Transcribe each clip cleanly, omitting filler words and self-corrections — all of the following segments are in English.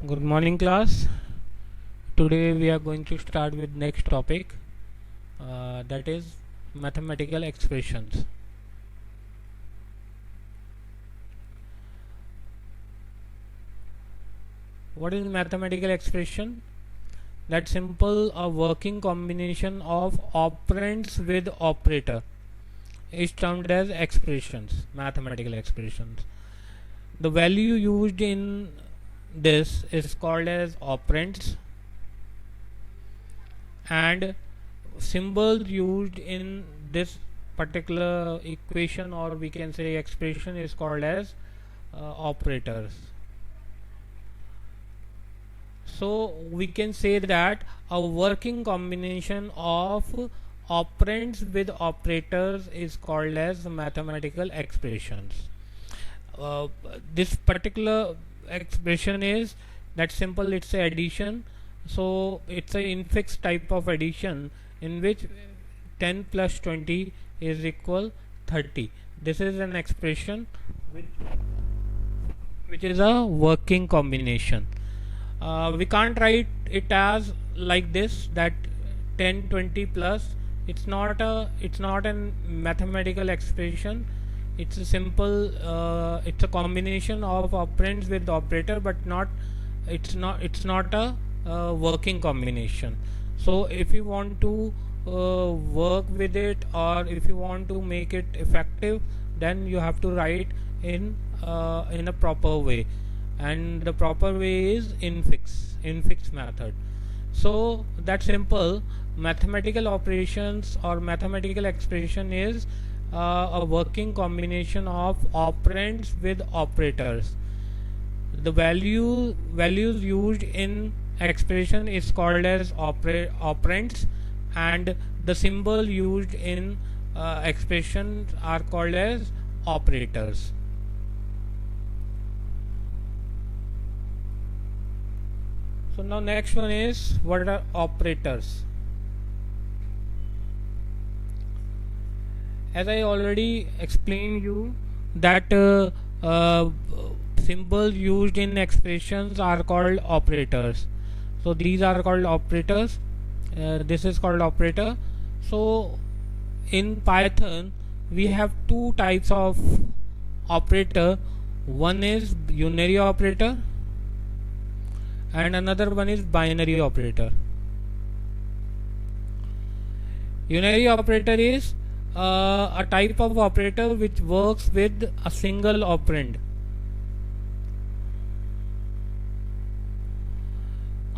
Good morning, class. Today we are going to start with next topic, that is mathematical expressions. What is mathematical expression? That simple a working combination of operands with operator is termed as expressions, mathematical expressions. The value used in this is called as operands, and symbols used in this particular equation, or we can say expression, is called as operators. So we can say that a working combination of operands with operators is called as mathematical expressions. This particular expression is that simple, it's a addition. So it's a infix type of addition in which 10 plus 20 is equal 30. This is an expression which is a working combination. We can't write it as like this, that 10 20 plus. It's not a mathematical expression. It's a simple it's a combination of operands with operator, but it's not a working combination. So if you want to work with it, or if you want to make it effective, then you have to write in a proper way, and the proper way is infix method. So that simple mathematical operations or mathematical expression is a working combination of operands with operators. The values used in expression is called as operands, and the symbol used in expression are called as operators. So now next one is, what are operators? As I already explained you that symbols used in expressions are called operators. So these are called operators. This is called operator. So in Python we have two types of operator. One is unary operator and another one is binary operator. Unary operator is a type of operator which works with a single operand,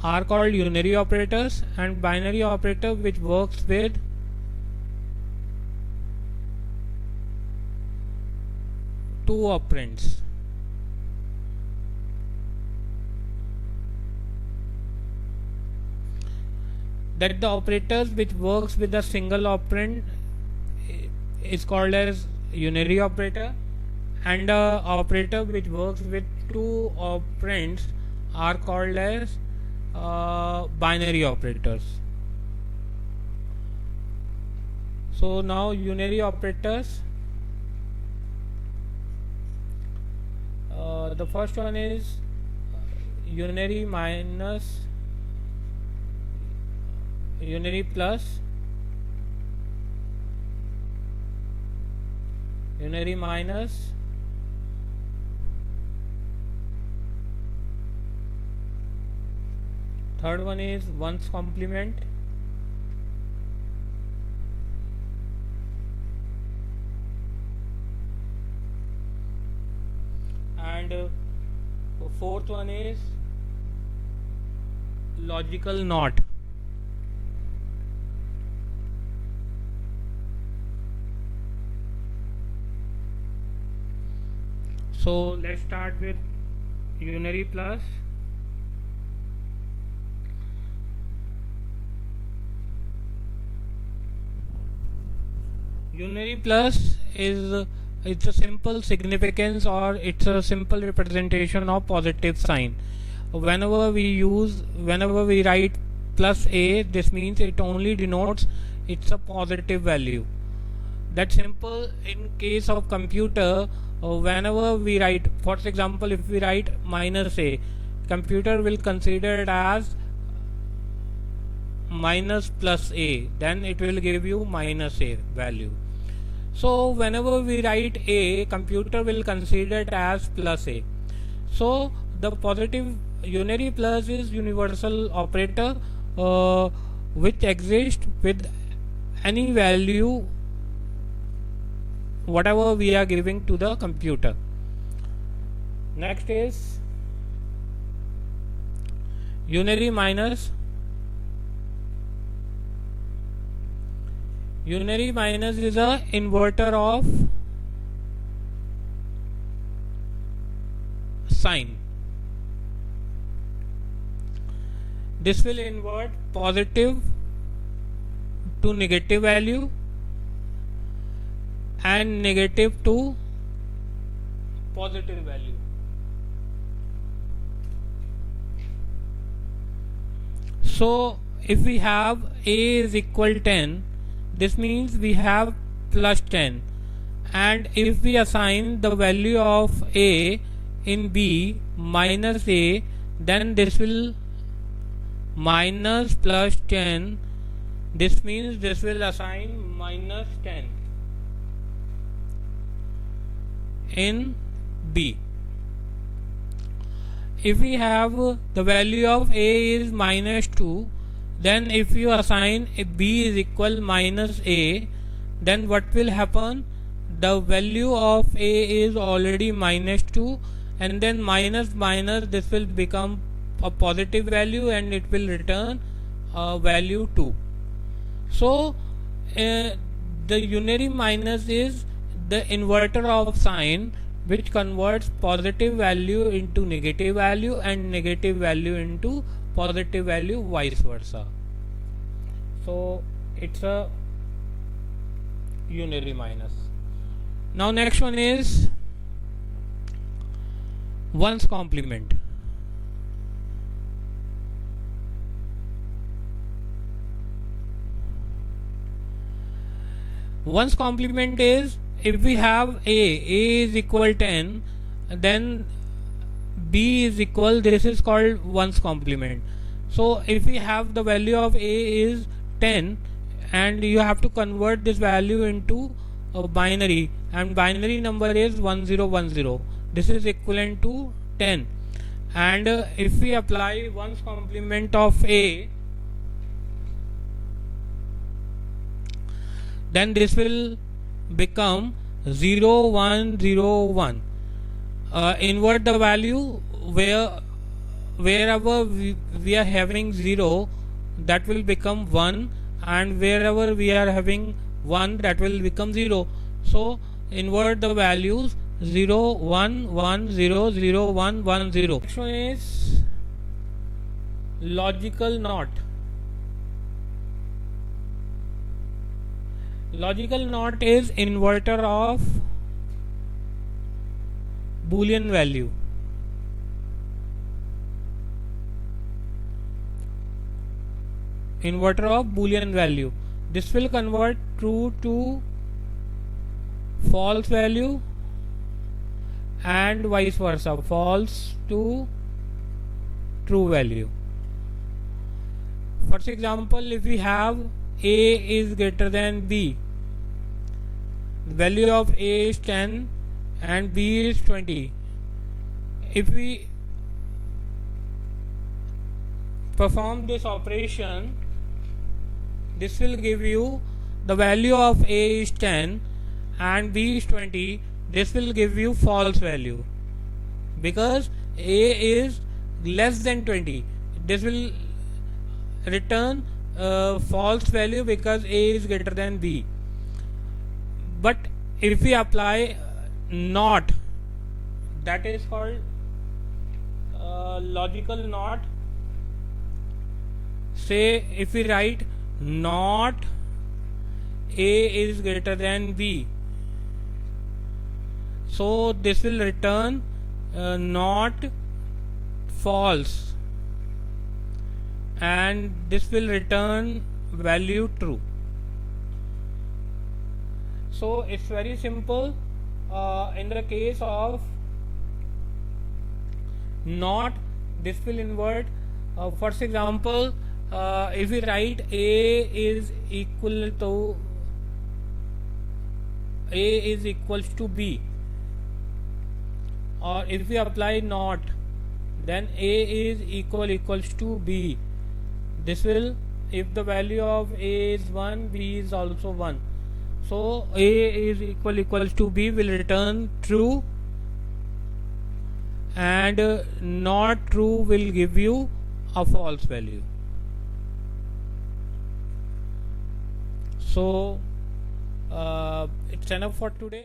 are called unary operators, and binary operator which works with two operands. That the operators which works with a single operand is called as unary operator, and the operator which works with two operands are called as binary operators. So now unary operators, the first one is unary minus unary plus unary minus third one is ones complement, and fourth one is logical NOT. So let's start with unary plus. Unary plus is it's a simple significance, or it's a simple representation of positive sign. Whenever we write plus a, this means it only denotes it's a positive value. That simple in case of computer, whenever we write, for example, if we write minus a, computer will consider it as minus plus a, then it will give you minus a value. So whenever we write a, computer will consider it as plus a. So the positive unary plus is universal operator which exists with any value whatever we are giving to the computer. Next is unary minus. Unary minus is a inverter of sign. This will invert positive to negative value and negative to positive value. So if we have a is equal 10, this means we have plus 10, and if we assign the value of a in b minus a, then this will minus plus 10. This means this will assign minus 10 in b. If we have the value of a is minus 2, then if you assign a b is equal minus a, then what will happen? The value of a is already minus 2, and then minus minus, this will become a positive value and it will return a value 2. So the unary minus is the inverter of sign which converts positive value into negative value and negative value into positive value, vice versa. So it's a unary minus. Now next one is ones complement. Ones complement is, if we have a is equal 10, then b is equal, this is called ones complement. So if we have the value of a is 10 and you have to convert this value into a binary, and binary number is 1010, this is equivalent to 10, and if we apply ones complement of a, then this will become 0101. Invert the value wherever we are having 0, that will become 1, and wherever we are having 1, that will become 0. So invert the values 0 1 1 0 0 1 1 0. Next one is logical NOT. Logical NOT is inverter of Boolean value. Inverter of Boolean value. This will convert true to false value and vice versa, false to true value. For example, if we have a is greater than b, the value of a is 10 and b is 20. If we perform this operation, this will give you the value of a is 10 and b is 20. This will give you false value because a is less than 20. This will return false value because a is greater than b. But if we apply NOT, that is called logical NOT. Say if we write NOT a is greater than b, so this will return not false, and this will return value true. So it's very simple. In the case of NOT, this will invert. For example, if we write a is equals to b, or if we apply not, then a is equals to b. This will, if the value of a is 1, b is also 1, so a is equals to b will return true, and not true will give you a false value. So it's enough for today.